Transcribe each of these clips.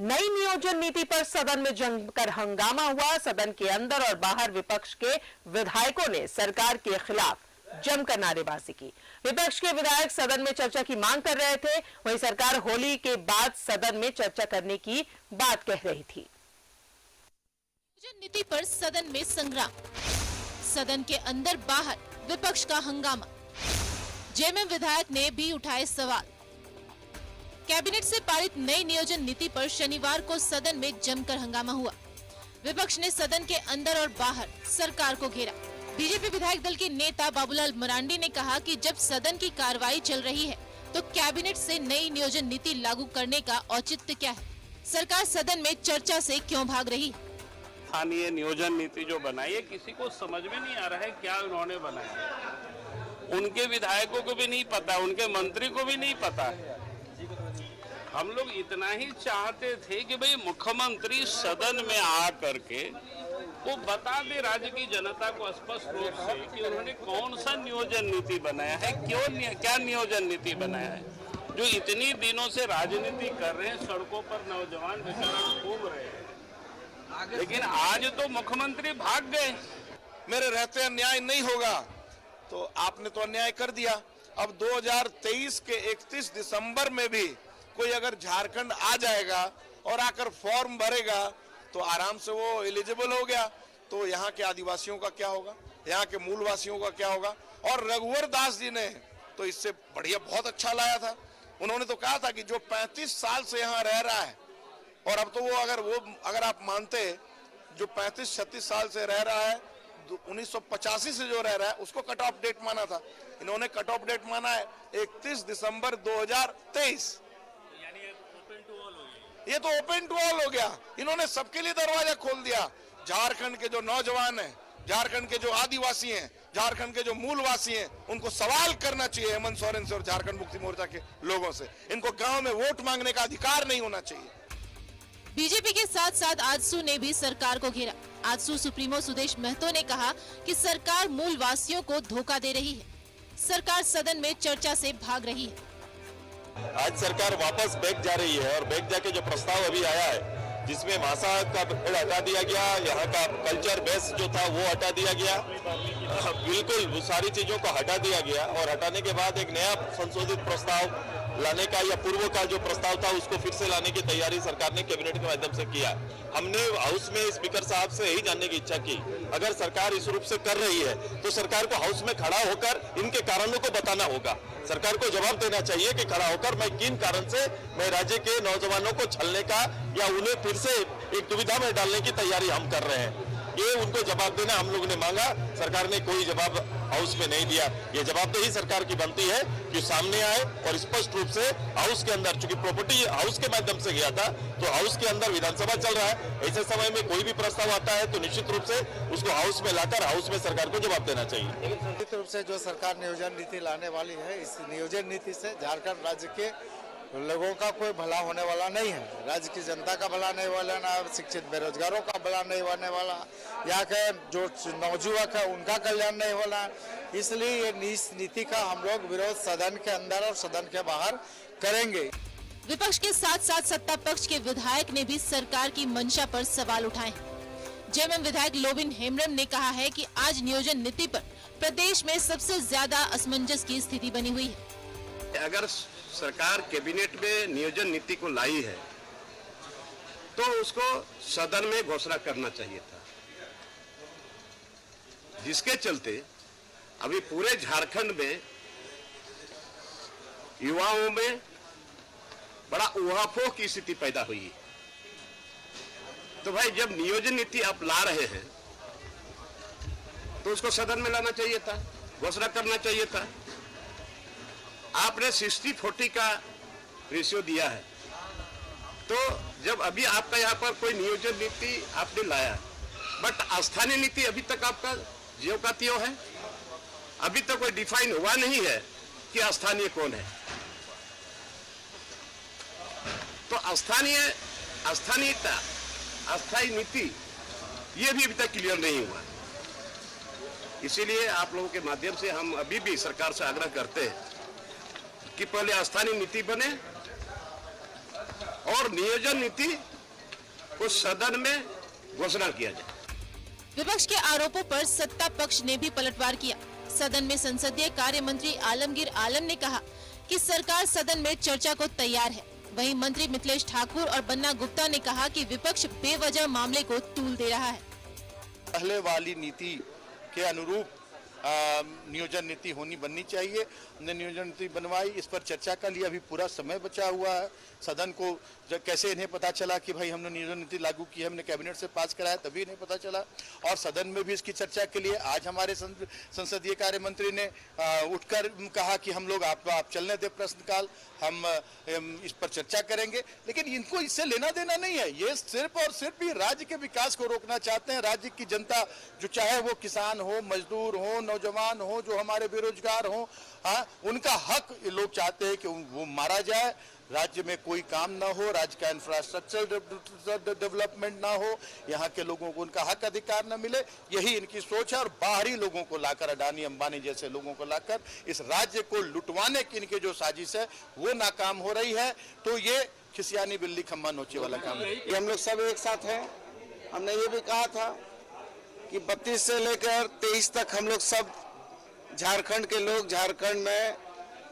नई नियोजन नीति पर सदन में जमकर हंगामा हुआ। सदन के अंदर और बाहर विपक्ष के विधायकों ने सरकार के खिलाफ जमकर नारेबाजी की। विपक्ष के विधायक सदन में चर्चा की मांग कर रहे थे, वहीं सरकार होली के बाद सदन में चर्चा करने की बात कह रही थी। नियोजन नीति पर सदन में संग्राम, सदन के अंदर बाहर विपक्ष का हंगामा। जेएमएम विधायक ने भी उठाए सवाल। कैबिनेट से पारित नई नियोजन नीति पर शनिवार को सदन में जमकर हंगामा हुआ। विपक्ष ने सदन के अंदर और बाहर सरकार को घेरा। बीजेपी विधायक दल के नेता बाबूलाल मरांडी ने कहा कि जब सदन की कार्रवाई चल रही है तो कैबिनेट से नई नियोजन नीति लागू करने का औचित्य क्या है? सरकार सदन में चर्चा से क्यों भाग रही है? स्थानीय नियोजन नीति जो बनाई है, किसी को समझ में नहीं आ रहा है क्या उन्होंने बनाया। उनके विधायकों को भी नहीं पता, उनके मंत्री को भी नहीं पता है। हम लोग इतना ही चाहते थे कि भाई मुख्यमंत्री सदन में आ करके वो बता दे राज्य की जनता को स्पष्ट रूप से कि उन्होंने कौन सा नियोजन नीति बनाया है, क्या नियोजन नीति बनाया है। जो इतनी दिनों से राजनीति कर रहे हैं, सड़कों पर नौजवान बेचारे घूम रहे हैं, लेकिन आज तो मुख्यमंत्री भाग गए। मेरे रहते अन्याय नहीं होगा, तो आपने तो अन्याय कर दिया। अब 2023 के 31 दिसंबर में भी कोई अगर झारखंड आ जाएगा और आकर फॉर्म भरेगा तो आराम से वो एलिजिबल हो गया। तो यहाँ के आदिवासियों का क्या होगा, यहाँ के मूलवासियों का क्या होगा। और रघुवर दास जी ने तो इससे बढ़िया बहुत अच्छा लाया था। उन्होंने तो कहा था कि जो 35 साल से यहाँ रह रहा है, और अब तो वो अगर आप मानते जो 35-36 साल से रह रहा है, 1985 से जो रह रहा है, उसको कट ऑफ डेट माना था। इन्होंने कट ऑफ डेट माना है 31 दिसंबर 2023। ये तो ओपन टू ऑल हो गया। इन्होंने सबके लिए दरवाजा खोल दिया। झारखंड के जो नौजवान हैं, झारखंड के जो आदिवासी हैं, झारखंड के जो मूलवासी हैं, उनको सवाल करना चाहिए हेमंत सोरेन से और झारखंड मुक्ति मोर्चा के लोगों से। इनको गांव में वोट मांगने का अधिकार नहीं होना चाहिए। बीजेपी के साथ साथ आजसू ने भी सरकार को घेरा। आजसू सुप्रीमो सुदेश महतो ने कहा कि सरकार मूलवासियों को धोखा दे रही है। सरकार सदन में चर्चा से भाग रही है। आज सरकार वापस बैक जा रही है और बैक जाके जो प्रस्ताव अभी आया है, जिसमें भाषा का पेड़ हटा दिया गया, यहाँ का कल्चर बेस जो था वो हटा दिया गया, बिल्कुल वो सारी चीजों को हटा दिया गया। और हटाने के बाद एक नया संशोधित प्रस्ताव लाने का या पूर्व का जो प्रस्ताव था उसको फिर से लाने की तैयारी सरकार ने कैबिनेट के माध्यम से किया। हमने हाउस में स्पीकर साहब से यही जानने की इच्छा की, अगर सरकार इस रूप से कर रही है तो सरकार को हाउस में खड़ा होकर इनके कारणों को बताना होगा। सरकार को जवाब देना चाहिए कि खड़ा होकर मैं किन कारण से मैं राज्य के नौजवानों को छलने का या उन्हें फिर से एक दुविधा में डालने की तैयारी हम कर रहे हैं। ये उनको जवाब देना हम लोगों ने मांगा, सरकार ने कोई जवाब हाउस में नहीं दिया। ये जवाबदेही सरकार की बनती है कि सामने आए और स्पष्ट रूप से हाउस के अंदर, चूंकि प्रॉपर्टी हाउस के माध्यम से गया था तो हाउस के अंदर विधानसभा चल रहा है, ऐसे समय में कोई भी प्रस्ताव आता है तो निश्चित रूप से उसको हाउस में लाकर हाउस में सरकार को जवाब देना चाहिए। निश्चित रूप से जो सरकार नियोजन नीति लाने वाली है, इस नियोजन नीति से झारखंड राज्य के लोगों का कोई भला होने वाला नहीं है। राज्य की जनता का भला नहीं वाला, ना शिक्षित बेरोजगारों का भला नहीं होने वाला, यहाँ के जो नौजुवक है उनका कल्याण नहीं वाला। इसलिए ये नीति का हम लोग विरोध सदन के अंदर और सदन के बाहर करेंगे। विपक्ष के साथ साथ सत्ता पक्ष के विधायक ने भी सरकार की मंशा पर सवाल उठाए। जेएमएम विधायक लोबिन हेम्ब्रम ने कहा है कि आज नियोजन नीति पर प्रदेश में सबसे ज्यादा असमंजस की स्थिति बनी हुई है। अगर सरकार कैबिनेट में नियोजन नीति को लाई है तो उसको सदन में घोषणा करना चाहिए था, जिसके चलते अभी पूरे झारखंड में युवाओं में बड़ा उहापोह की स्थिति पैदा हुई है। तो भाई जब नियोजन नीति आप ला रहे हैं तो उसको सदन में लाना चाहिए था, घोषणा करना चाहिए था। आपने 60-40 का रेशियो दिया है, तो जब अभी आपका यहाँ पर कोई नियोजन नीति आपने लाया, बट स्थानीय नीति अभी तक आपका ज्यों का त्यों है। अभी तक कोई डिफाइन हुआ नहीं है कि स्थानीय कौन है। तो स्थानीयता, अस्थायी नीति, ये भी अभी तक क्लियर नहीं हुआ। इसीलिए आप लोगों के माध्यम से हम अभी भी सरकार से आग्रह करते हैं कि पहले स्थानीय नीति बने और नियोजन नीति को सदन में घोषणा किया जाए। विपक्ष के आरोपों पर सत्ता पक्ष ने भी पलटवार किया। सदन में संसदीय कार्य मंत्री आलमगीर आलम ने कहा कि सरकार सदन में चर्चा को तैयार है। वहीं मंत्री मिथिलेश ठाकुर और बन्ना गुप्ता ने कहा कि विपक्ष बेवजह मामले को तूल दे रहा है। पहले वाली नीति के अनुरूप नियोजन नीति बननी चाहिए। हमने नियोजन नीति बनवाई, इस पर चर्चा का लिए अभी पूरा समय बचा हुआ है। सदन को जब कैसे इन्हें पता चला कि भाई हमने नियोजन नीति लागू की है, हमने कैबिनेट से पास कराया, तभी इन्हें पता चला। और सदन में भी इसकी चर्चा के लिए आज हमारे संसदीय कार्य मंत्री ने उठकर कहा कि हम लोग आप चलने दे प्रश्नकाल, हम इस पर चर्चा करेंगे। लेकिन इनको इससे लेना देना नहीं है। ये सिर्फ और सिर्फ ही राज्य के विकास को रोकना चाहते हैं। राज्य की जनता जो चाहे वो किसान हो, मजदूर हो, नौजवान हो, जो हमारे बेरोजगार हो, उनका हक ये लोग चाहते हैं कि वो मारा जाए। राज्य में कोई काम ना हो, राज्य का इंफ्रास्ट्रक्चर डेवलपमेंट ना हो, यहाँ के लोगों को उनका हक अधिकार न मिले, यही इनकी सोच है। और बाहरी लोगों को लाकर, अडानी अंबानी जैसे लोगों को लाकर इस राज्य को लुटवाने की इनकी जो साजिश है वो नाकाम हो रही है। तो ये खिसियानी बिल्ली खम्मा नोचे वाला काम है। ये हम लोग सब एक साथ हैं। हमने ये भी कहा था कि 32 से लेकर 23 तक हम लोग सब झारखंड के लोग झारखंड में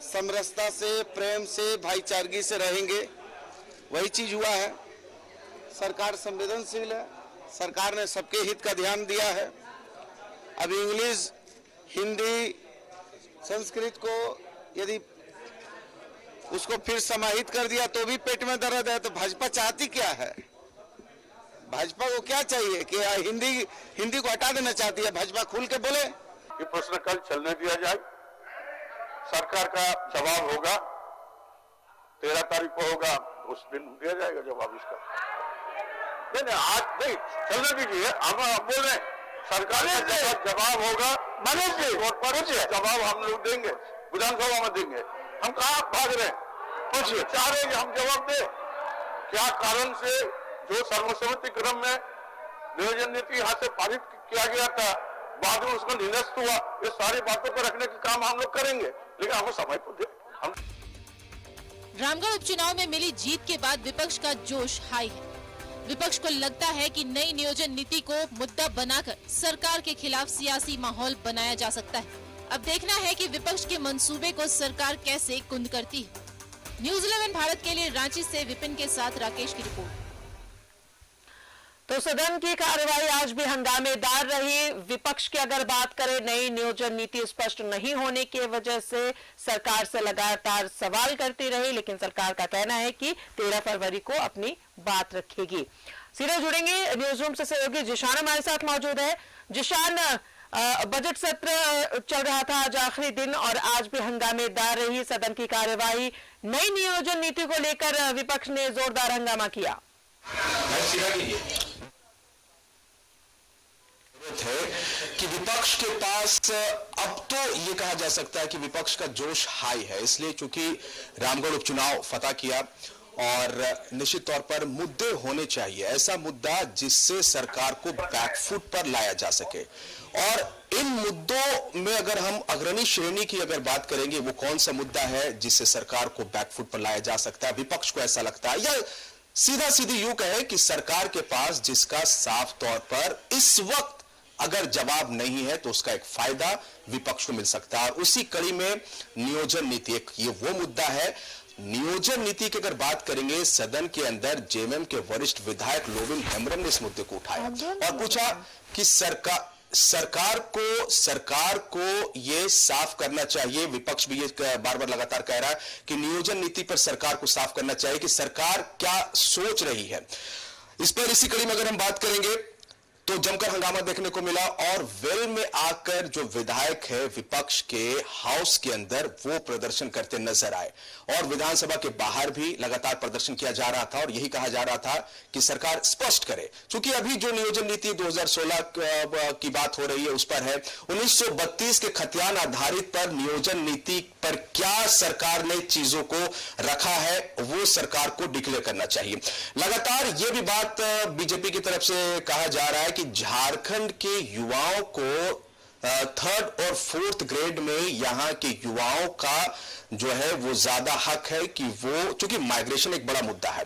समरसता से, प्रेम से, भाईचारगी से रहेंगे। वही चीज हुआ है। सरकार संवेदनशील है। सरकार ने सबके हित का ध्यान दिया है। अब इंग्लिश, हिंदी, संस्कृत को यदि उसको फिर समाहित कर दिया तो भी पेट में दर्द है। तो भाजपा चाहती क्या है? भाजपा को क्या चाहिए कि हिंदी को हटा देना चाहती है? भाजपा खुल के बोले। ये प्रश्न कल चलने दिया जाए, सरकार का जवाब होगा, 13 तारीख को होगा, उस दिन दिया जाएगा जवाब इसका। नहीं, आज नहीं, चलने दीजिए। हम बोल रहे हैं सरकार का जवाब होगा, जवाब हम लोग देंगे, विधानसभा में देंगे। हम कहाँ भाग रहे हैं? पूछिए, चाह रहे हैं कि हम जवाब दें। क्या कारण से जो सर्वसम्मति क्रम में नियोजन नीति यहाँ से पारित किया गया था, बाद में उसका निरस्त हुआ, ये सारी बातों को रखने का काम हम लोग करेंगे, लेकिन हमें समय तो दे। रामगढ़ उपचुनाव में मिली जीत के बाद विपक्ष का जोश हाई है। विपक्ष को लगता है कि नई नियोजन नीति को मुद्दा बनाकर सरकार के खिलाफ सियासी माहौल बनाया जा सकता है। अब देखना है कि विपक्ष के मंसूबे को सरकार कैसे कुंद करती है। न्यूज़ 11 भारत के लिए रांची से विपिन के साथ राकेश की रिपोर्ट। तो सदन की कार्यवाही आज भी हंगामेदार रही। विपक्ष की अगर बात करें, नई नियोजन नीति स्पष्ट नहीं होने की वजह से सरकार से लगातार सवाल करती रही, लेकिन सरकार का कहना है कि 13 फरवरी को अपनी बात रखेगी। सीधे जुड़ेंगे न्यूज रूम से सहयोगी जिशान हमारे साथ मौजूद है। जिशान, बजट सत्र चल रहा था, आज आखिरी दिन और आज भी हंगामेदार रही सदन की कार्यवाही। नई नियोजन नीति को लेकर विपक्ष ने जोरदार हंगामा किया। है कि विपक्ष के पास अब तो ये कहा जा सकता है कि विपक्ष का जोश हाई है, इसलिए क्योंकि रामगढ़ उपचुनाव फतह किया और निश्चित तौर पर मुद्दे होने चाहिए, ऐसा मुद्दा जिससे सरकार को बैकफुट पर लाया जा सके। और इन मुद्दों में अगर हम अग्रणी श्रेणी की अगर बात करेंगे, वो कौन सा मुद्दा है जिससे सरकार को बैकफुट पर लाया जा सकता है, विपक्ष को ऐसा लगता है, या सीधा सीधी यूं कहे कि सरकार के पास जिसका साफ तौर पर इस वक्त अगर जवाब नहीं है तो उसका एक फायदा विपक्ष को मिल सकता है। और उसी कड़ी में नियोजन नीति एक ये वो मुद्दा है। नियोजन नीति की अगर बात करेंगे, सदन के अंदर जेएमएम के वरिष्ठ विधायक लोविन हेम्ब्रम ने इस मुद्दे को उठाया और पूछा कि सरकार को ये साफ करना चाहिए। विपक्ष भी ये बार बार लगातार कह रहा है कि नियोजन नीति पर सरकार को साफ करना चाहिए कि सरकार क्या सोच रही है। इस पर इसी कड़ी में अगर हम बात करेंगे तो जमकर हंगामा देखने को मिला और वेल में आकर जो विधायक है विपक्ष के हाउस के अंदर वो प्रदर्शन करते नजर आए और विधानसभा के बाहर भी लगातार प्रदर्शन किया जा रहा था और यही कहा जा रहा था कि सरकार स्पष्ट करे, क्योंकि अभी जो नियोजन नीति 2016 की बात हो रही है उस पर है। 1932 के खतियान आधारित पर नियोजन नीति पर क्या सरकार ने चीजों को रखा है वो सरकार को डिक्लेयर करना चाहिए। लगातार ये भी बात बीजेपी की तरफ से कहा जा रहा है कि झारखंड के युवाओं को 3rd और 4th ग्रेड में यहां के युवाओं का जो है वो ज्यादा हक है कि वो, चूंकि माइग्रेशन एक बड़ा मुद्दा है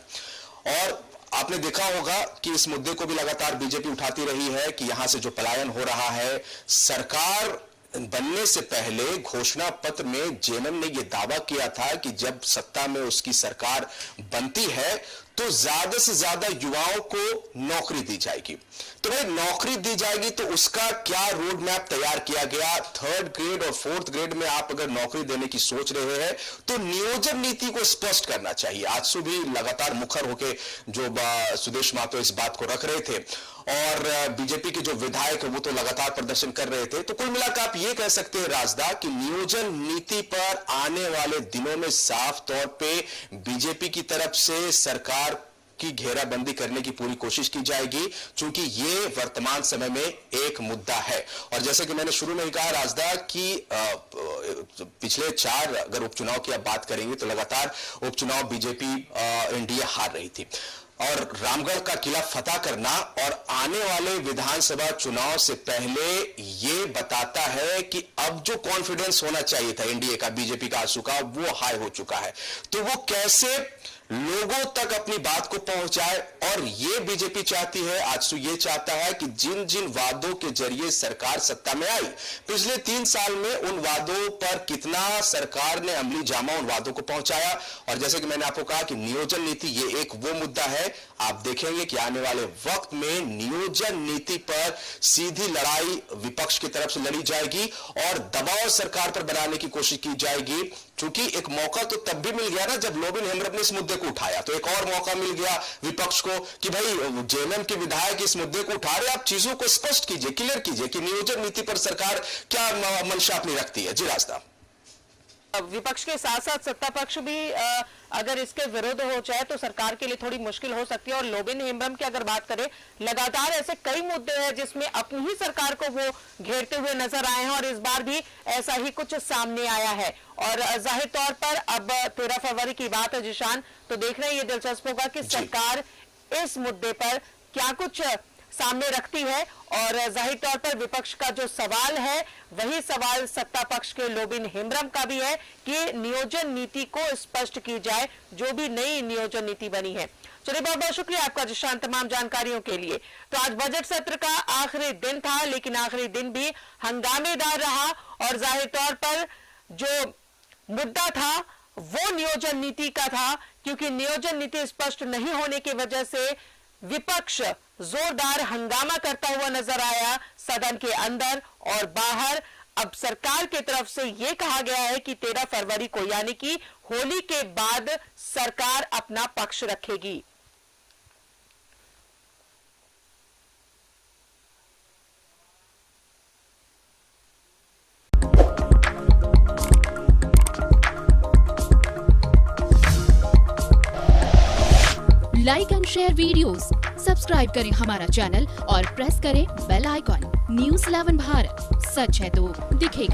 और आपने देखा होगा कि इस मुद्दे को भी लगातार बीजेपी उठाती रही है कि यहां से जो पलायन हो रहा है, सरकार बनने से पहले घोषणा पत्र में जेएमएम ने यह दावा किया था कि जब सत्ता में उसकी सरकार बनती है तो ज्यादा से ज्यादा युवाओं को नौकरी दी जाएगी। तो भाई नौकरी दी जाएगी तो उसका क्या रोड मैप तैयार किया गया? 3rd ग्रेड और 4th ग्रेड में आप अगर नौकरी देने की सोच रहे हैं तो नियोजन नीति को स्पष्ट करना चाहिए। आज सुबह लगातार मुखर होके जो सुदेश महतो इस बात को रख रहे थे और बीजेपी के जो विधायक वो तो लगातार प्रदर्शन कर रहे थे। तो कुल मिलाकर आप ये कह सकते हैं राजदा कि नियोजन नीति पर आने वाले दिनों में साफ तौर पे बीजेपी की तरफ से सरकार की घेराबंदी करने की पूरी कोशिश की जाएगी, क्योंकि ये वर्तमान समय में एक मुद्दा है। और जैसे कि मैंने शुरू में ही कहा राजदा कि पिछले 4 अगर उपचुनाव की आप बात करेंगे तो लगातार उपचुनाव बीजेपी एनडीए हार रही थी और रामगढ़ का किला फतह करना और आने वाले विधानसभा चुनाव से पहले ये बताता है कि अब जो कॉन्फिडेंस होना चाहिए था एनडीए का, बीजेपी का, आंसू का, वो हाई हो चुका है। तो वो कैसे लोगों तक अपनी बात को पहुंचाए, और ये बीजेपी चाहती है, आजसू ये चाहता है कि जिन जिन वादों के जरिए सरकार सत्ता में आई, पिछले 3 साल में उन वादों पर कितना सरकार ने अमली जामा उन वादों को पहुंचाया। और जैसे कि मैंने आपको कहा कि नियोजन नीति ये एक वो मुद्दा है, आप देखेंगे कि आने वाले वक्त में नियोजन नीति पर सीधी लड़ाई विपक्ष की तरफ से लड़ी जाएगी और दबाव सरकार पर बनाने की कोशिश की जाएगी। क्योंकि एक मौका तो तब भी मिल गया ना जब लोबिन हेम्ब्रम ने इस मुद्दे को उठाया, तो एक और मौका मिल गया विपक्ष को कि भाई जेएमएम के विधायक इस मुद्दे को उठा रहे, आप चीजों को स्पष्ट कीजिए, क्लियर कीजिए कि नियोजन नीति पर सरकार क्या मंशा अपनी रखती है। जी रास्ता विपक्ष के साथ साथ सत्ता पक्ष भी अगर इसके विरुद्ध हो जाए तो सरकार के लिए थोड़ी मुश्किल हो सकती है। और लोबिन हेम्ब्रम की अगर बात करें, लगातार ऐसे कई मुद्दे हैं जिसमें अपनी ही सरकार को वो घेरते हुए नजर आए हैं और इस बार भी ऐसा ही कुछ सामने आया है। और जाहिर तौर पर अब 13 फरवरी की बात है जिशान, तो देखना ये दिलचस्प होगा कि सरकार इस मुद्दे पर क्या कुछ सामने रखती है। और जाहिर तौर पर विपक्ष का जो सवाल है वही सवाल सत्ता पक्ष के लोबिन हेम्ब्रम का भी है कि नियोजन नीति को स्पष्ट की जाए, जो भी नई नियोजन नीति बनी है। चलिए बहुत बहुत शुक्रिया आपका जिशान तमाम जानकारियों के लिए। तो आज बजट सत्र का आखिरी दिन था, लेकिन आखिरी दिन भी हंगामेदार रहा और जाहिर तौर पर जो मुद्दा था वो नियोजन नीति का था, क्योंकि नियोजन नीति स्पष्ट नहीं होने की वजह से विपक्ष जोरदार हंगामा करता हुआ नजर आया सदन के अंदर और बाहर। अब सरकार की तरफ से यह कहा गया है कि 13 फरवरी को यानी कि होली के बाद सरकार अपना पक्ष रखेगी। Like and share videos, subscribe करें हमारा चैनल और प्रेस करें बेल आइकॉन। न्यूज़ 11 भारत, सच है तो दिखेगा।